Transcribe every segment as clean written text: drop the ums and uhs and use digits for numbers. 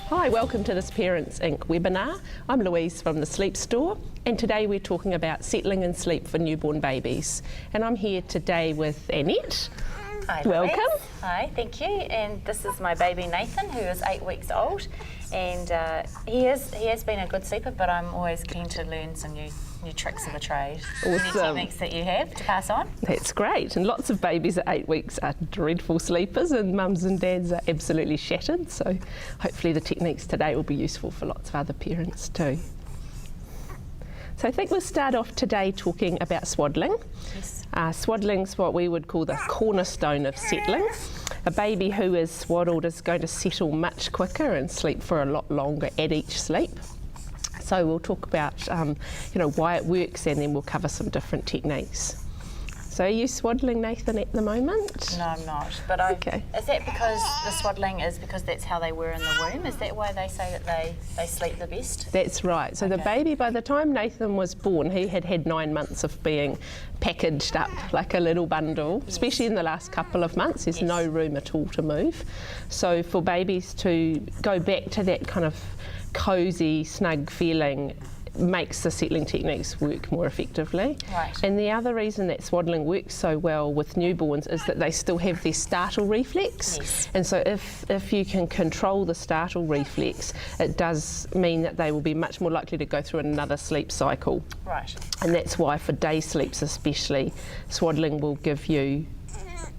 Hi, welcome to this Parents Inc. webinar. I'm Louise from the Sleep store, and today we're talking about settling and sleep for newborn babies. And I'm here today with Annette. Hi, welcome. Louise. Hi, thank you. And this is my baby Nathan, who is 8 weeks old, and he has been a good sleeper, but I'm always keen to learn some new tricks of the trade. Awesome. Any techniques that you have to pass on? That's great. And lots of babies at 8 weeks are dreadful sleepers, and mums and dads are absolutely shattered. So hopefully the techniques today will be useful for lots of other parents too. So I think we'll start off today talking about swaddling. Yes. Swaddling's what we would call the cornerstone of settling. A baby who is swaddled is going to settle much quicker and sleep for a lot longer at each sleep. So we'll talk about why it works, and then we'll cover some different techniques. So are you swaddling Nathan at the moment? No, I'm not. But Okay. Is that because the swaddling is because that's how they were in the womb? Is that why they say that they sleep the best? That's right. So the baby, by the time Nathan was born, he had had 9 months of being packaged up like a little bundle, especially in the last couple of months. There's no room at all to move. So for babies to go back to that kind of cosy, snug feeling makes the settling techniques work more effectively. Right. And the other reason that swaddling works so well with newborns is that they still have their startle reflex. Yes. And so if you can control the startle reflex, it does mean that they will be much more likely to go through another sleep cycle. Right. And that's why for day sleeps especially, swaddling will give you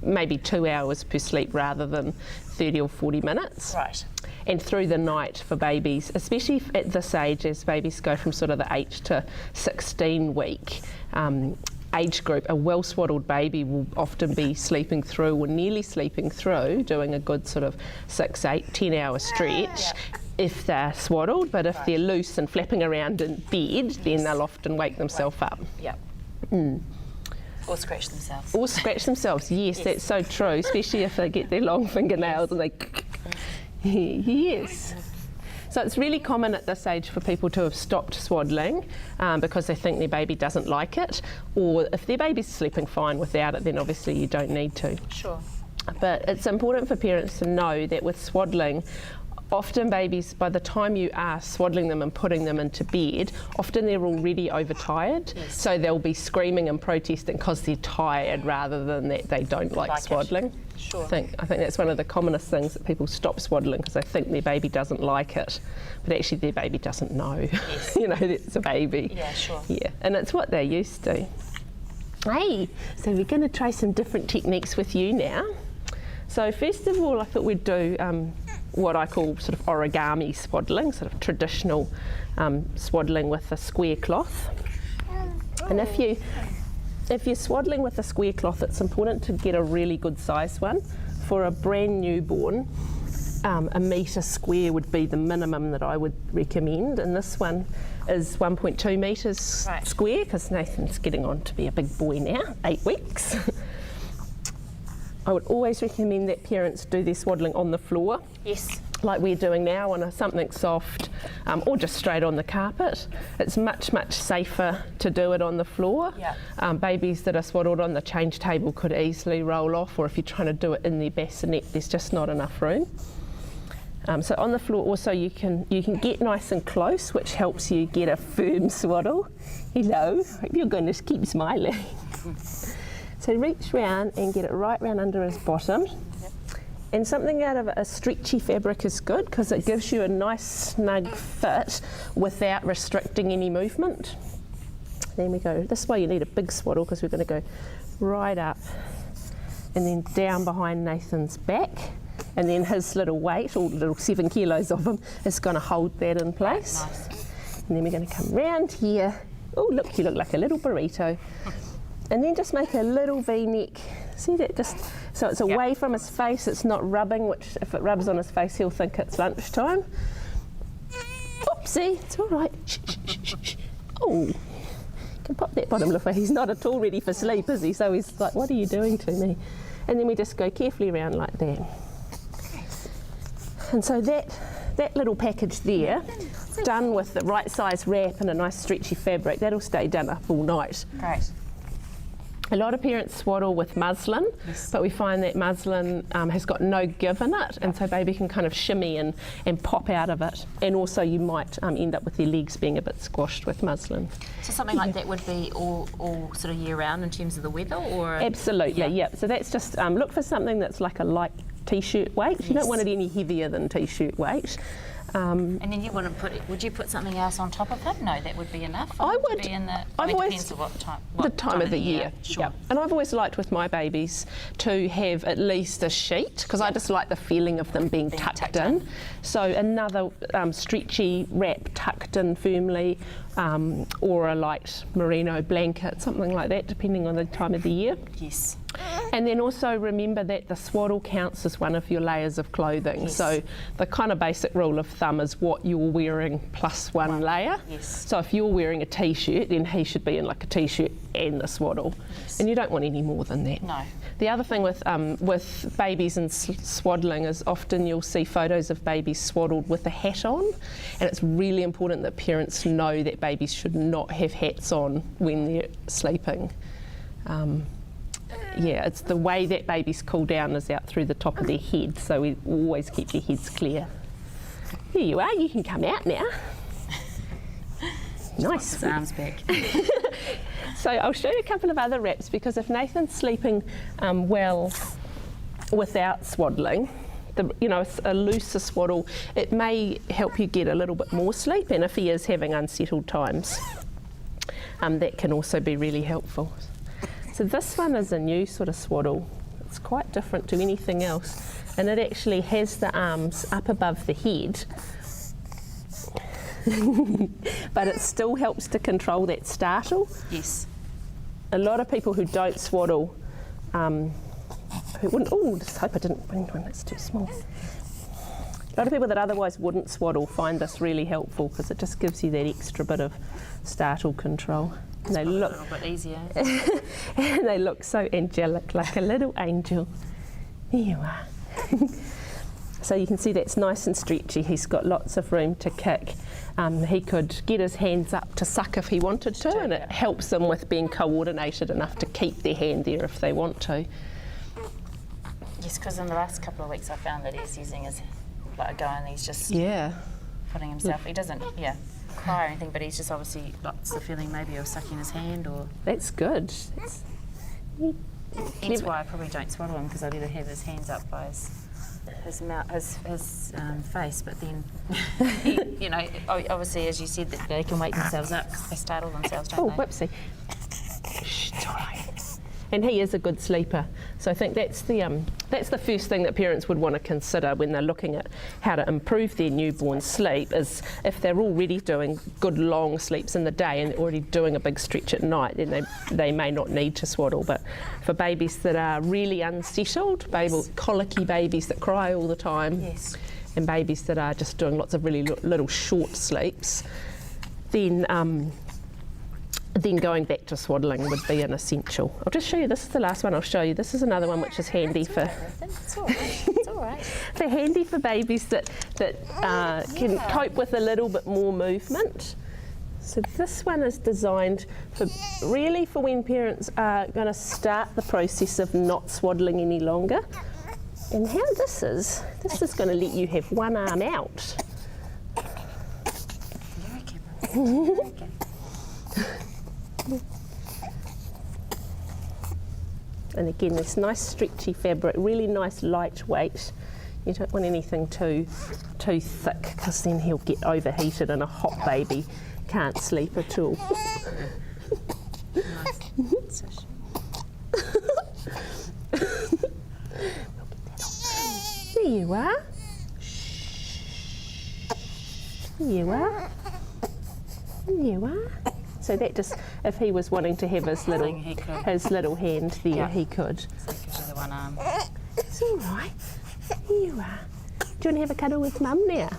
maybe 2 hours per sleep rather than 30 or 40 minutes. Right. And through the night for babies, especially at this age, as babies go from sort of the 8 to 16 week age group, a well swaddled baby will often be sleeping through or nearly sleeping through, doing a good sort of 6, 8, 10 hour stretch if they're swaddled, but if they're loose and flapping around in bed, then they'll often wake themselves up. Yep. Or scratch themselves. Or scratch themselves, yes, that's so true, especially if they get their long fingernails and they... Yes. So it's really common at this age for people to have stopped swaddling because they think their baby doesn't like it, or if their baby's sleeping fine without it, then obviously you don't need to. Sure. But it's important for parents to know that with swaddling, often babies, by the time you are swaddling them and putting them into bed, often they're already overtired. Yes. So they'll be screaming and protesting because they're tired rather than that they don't like swaddling. Sure. I think that's one of the commonest things that people stop swaddling because they think their baby doesn't like it, but actually their baby doesn't know. Yes. It's a baby. Yeah, sure. Yeah, and it's what they're used to. Hey, so we're going to try some different techniques with you now. So first of all, I thought we'd do what I call sort of origami swaddling, sort of traditional swaddling with a square cloth. And if you're swaddling with a square cloth, it's important to get a really good size one. For a brand newborn, a metre square would be the minimum that I would recommend, and this one is 1.2 metres square because Nathan's getting on to be a big boy now, 8 weeks. I would always recommend that parents do their swaddling on the floor. Yes. Like we're doing now, on something soft, or just straight on the carpet. It's much, much safer to do it on the floor. Yeah. Babies that are swaddled on the change table could easily roll off, or if you're trying to do it in their bassinet, there's just not enough room. So on the floor also you can get nice and close, which helps you get a firm swaddle. Hello, hope you're going to keep smiling. So reach round and get it right round under his bottom. And something out of a stretchy fabric is good because it gives you a nice snug fit without restricting any movement. There we go. This way you need a big swaddle because we're going to go right up and then down behind Nathan's back, and then his little weight, all the little 7 kilos of him, is going to hold that in place. Nice. And then we're going to come round here. Oh look, you look like a little burrito. And then just make a little V-neck. See that? Just so it's away from his face, it's not rubbing, which if it rubs on his face, he'll think it's lunchtime. Oopsie, it's all right. Shh, shh, shh, shh. Oh, you can pop that bottom lip. He's not at all ready for sleep, is he? So he's like, what are you doing to me? And then we just go carefully around like that. And so that little package there, done with the right size wrap and a nice stretchy fabric, that'll stay done up all night. Great. A lot of parents swaddle with muslin, but we find that muslin has got no give in it, and so baby can kind of shimmy and pop out of it. And also you might end up with their legs being a bit squashed with muslin. So something like that would be all sort of year round in terms of the weather, or? Absolutely, yeah. So that's just, look for something that's like a light t-shirt weight. You don't want it any heavier than t-shirt weight. And then you wouldn't would you put something else on top of him? No, that would be enough? I would. Be in the, I've always, depends on the time of the year. Sure. Yep. And I've always liked with my babies to have at least a sheet, because I just like the feeling of them being tucked in. So another stretchy wrap tucked in firmly, or a light merino blanket, something like that, depending on the time of the year. Yes. And then also remember that the swaddle counts as one of your layers of clothing. Yes. So the kind of basic rule of thumb is what you're wearing plus one layer. Yes. So if you're wearing a t-shirt, then he should be in like a t-shirt and the swaddle. Yes. And you don't want any more than that. No. The other thing with babies and swaddling is often you'll see photos of babies swaddled with a hat on, and it's really important that parents know that babies should not have hats on when they're sleeping. Yeah, it's the way that babies cool down is out through the top of their head, so we always keep their heads clear. Here you are, you can come out now. Nice. His arms back. So I'll show you a couple of other wraps, because if Nathan's sleeping well without swaddling, a looser swaddle, it may help you get a little bit more sleep, and if he is having unsettled times, that can also be really helpful. So this one is a new sort of swaddle. It's quite different to anything else, and it actually has the arms up above the head, but it still helps to control that startle. Yes. A lot of people who don't swaddle, who wouldn't, just hope I didn't bring one that's too small. A lot of people that otherwise wouldn't swaddle find this really helpful, because it just gives you that extra bit of startle control. And they look a little bit easier. and they look so angelic, like a little angel. There you are. So you can see that's nice and stretchy. He's got lots of room to kick. He could get his hands up to suck if he wanted to, and it helps them with being coordinated enough to keep their hand there if they want to. Yes, because in the last couple of weeks I found that he's using his go, and he's just putting himself, he doesn't cry or anything, but he's just obviously lots the feeling maybe of sucking his hand, or... That's good. That's why I probably don't swaddle him, because I'd either have his hands up by his mouth, his face, but then, obviously, as you said, that they can wake themselves up because they startle themselves, don't they? Oh, whoopsie. Shh, it's all right. And he is a good sleeper. So I think that's the first thing that parents would want to consider when they're looking at how to improve their newborn sleep, is if they're already doing good long sleeps in the day and already doing a big stretch at night, then they may not need to swaddle. But for babies that are really unsettled, colicky babies that cry all the time, and babies that are just doing lots of really little short sleeps, then going back to swaddling would be an essential. I'll just show you, this is the last one I'll show you. This is another one which is handy for... It's all right, it's all right. They're handy for babies that can cope with a little bit more movement. So this one is designed for when parents are going to start the process of not swaddling any longer. And how this is going to let you have one arm out. Very clever. Very good. And again, this nice stretchy fabric, really nice lightweight. You don't want anything too thick, because then he'll get overheated, and a hot baby can't sleep at all. There you are. There you are. There you are. So that just, if he was wanting to have his little hand there, he could. So it gives you the one arm. It's all right. Here you are. Do you want to have a cuddle with Mum now?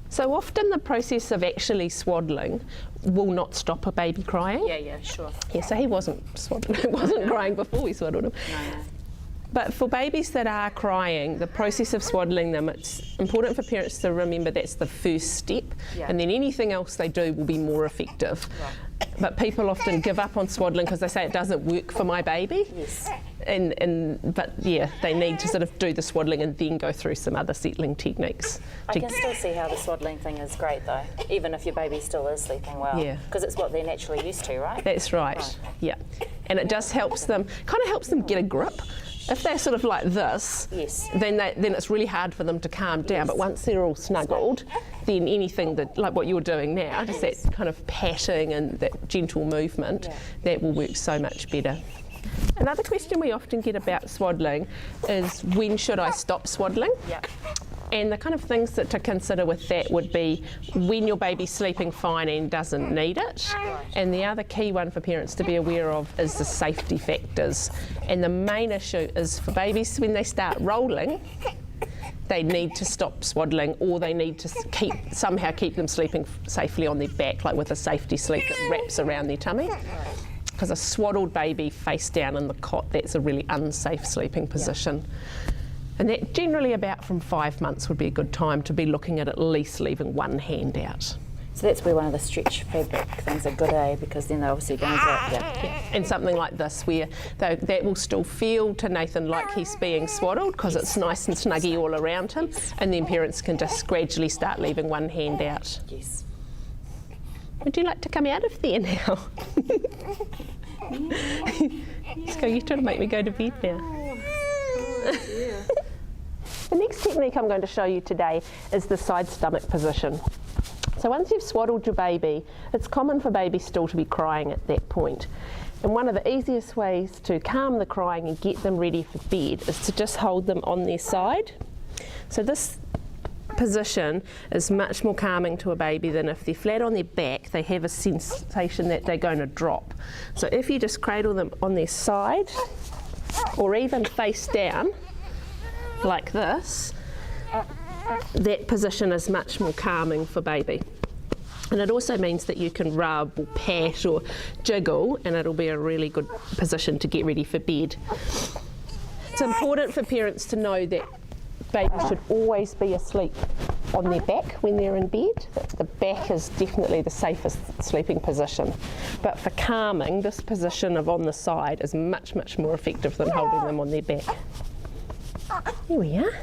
So often the process of actually swaddling will not stop a baby crying. Yeah, sure. Yeah, so he wasn't crying before we swaddled him. No. But for babies that are crying, the process of swaddling them, it's important for parents to remember that's the first step, and then anything else they do will be more effective. Right. But people often give up on swaddling because they say it doesn't work for my baby. Yes. But yeah, they need to sort of do the swaddling and then go through some other settling techniques. I can still see how the swaddling thing is great though, even if your baby still is sleeping well. Yeah. Because it's what they're naturally used to, right? That's right. Yeah. And it just helps them, kind of helps them get a grip. If they're sort of like this, then it's really hard for them to calm down. But once they're all snuggled, then anything that, like what you're doing now, just that kind of patting and that gentle movement, that will work so much better. Another question we often get about swaddling is, when should I stop swaddling? Yep. And the kind of things that to consider with that would be when your baby's sleeping fine and doesn't need it. And the other key one for parents to be aware of is the safety factors. And the main issue is for babies, when they start rolling, they need to stop swaddling, or they need to somehow keep them sleeping safely on their back, like with a safety sleep that wraps around their tummy. Because a swaddled baby face down in the cot, that's a really unsafe sleeping position. And that generally about from 5 months would be a good time to be looking at least leaving one hand out. So that's where one of the stretch fabric things are good, because then they're obviously going to And something like this, where that will still feel to Nathan like he's being swaddled, because it's nice and snuggy all around him, and then parents can just gradually start leaving one hand out. Yes. Would you like to come out of there now? Let's go, you're trying to make me go to bed now. The next technique I'm going to show you today is the side stomach position. So once you've swaddled your baby, it's common for babies still to be crying at that point. And one of the easiest ways to calm the crying and get them ready for bed is to just hold them on their side. So this position is much more calming to a baby than if they're flat on their back. They have a sensation that they're going to drop. So if you just cradle them on their side, or even face down like this, that position is much more calming for baby. And it also means that you can rub or pat or jiggle, and it'll be a really good position to get ready for bed. It's important for parents to know that babies should always be asleep on their back when they're in bed. The back is definitely the safest sleeping position. But for calming, this position of on the side is much, much more effective than holding them on their back. Here we are.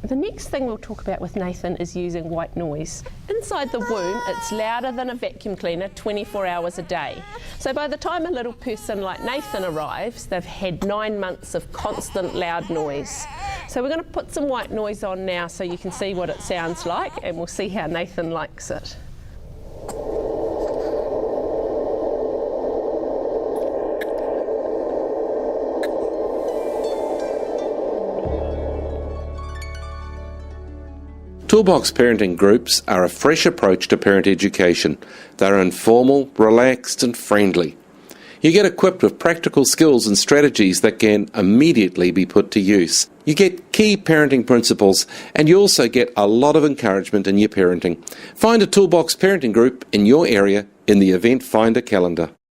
The next thing we'll talk about with Nathan is using white noise. Inside the womb, it's louder than a vacuum cleaner 24 hours a day. So by the time a little person like Nathan arrives, they've had 9 months of constant loud noise. So we're going to put some white noise on now so you can see what it sounds like, and we'll see how Nathan likes it. Toolbox parenting groups are a fresh approach to parent education. They're informal, relaxed and friendly. You get equipped with practical skills and strategies that can immediately be put to use. You get key parenting principles, and you also get a lot of encouragement in your parenting. Find a Toolbox parenting group in your area in the Event Finder calendar.